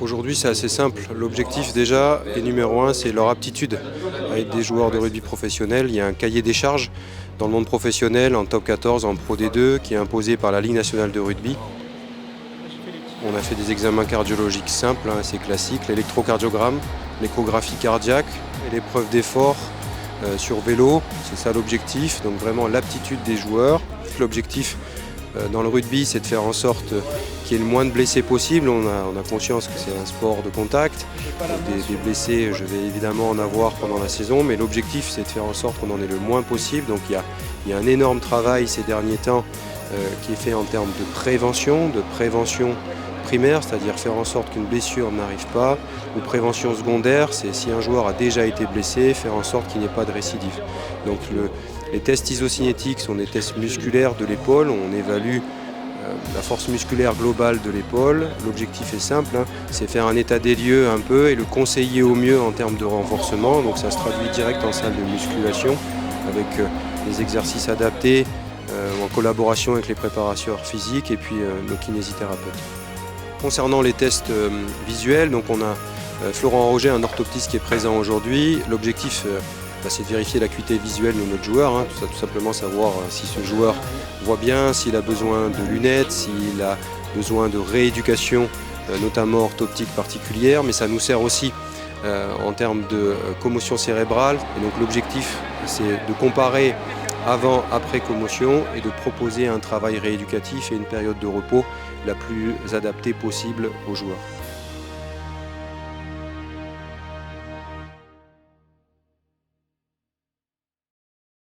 Aujourd'hui, c'est assez simple. L'objectif déjà est numéro un, c'est leur aptitude à être des joueurs de rugby professionnels. Il y a un cahier des charges dans le monde professionnel, en top 14, en pro D2, qui est imposé par la Ligue nationale de rugby. On a fait des examens cardiologiques simples, assez classiques, l'électrocardiogramme, l'échographie cardiaque et l'épreuve d'effort sur vélo. C'est ça l'objectif, donc vraiment l'aptitude des joueurs. L'objectif dans le rugby, c'est de faire en sorte qu'il y ait le moins de blessés possible. On a conscience que c'est un sport de contact. Des blessés, je vais évidemment en avoir pendant la saison, mais l'objectif, c'est de faire en sorte qu'on en ait le moins possible. Donc il y a un énorme travail ces derniers temps qui est fait en termes de prévention primaire, c'est-à-dire faire en sorte qu'une blessure n'arrive pas, ou prévention secondaire, c'est si un joueur a déjà été blessé, faire en sorte qu'il n'y ait pas de récidive. Donc les tests isocinétiques sont des tests musculaires de l'épaule, on évalue la force musculaire globale de l'épaule. L'objectif est simple, c'est faire un état des lieux un peu et le conseiller au mieux en termes de renforcement. Donc ça se traduit direct en salle de musculation avec des exercices adaptés en collaboration avec les préparateurs physiques et puis nos kinésithérapeutes. Concernant les tests visuels, donc on a Florent Roger, un orthoptiste qui est présent aujourd'hui. L'objectif, c'est de vérifier l'acuité visuelle de notre joueur, tout simplement savoir si ce joueur voit bien, s'il a besoin de lunettes, s'il a besoin de rééducation, notamment orthoptique particulière, mais ça nous sert aussi en termes de commotion cérébrale. Et donc l'objectif, c'est de comparer avant, après commotion et de proposer un travail rééducatif et une période de repos la plus adaptée possible aux joueurs.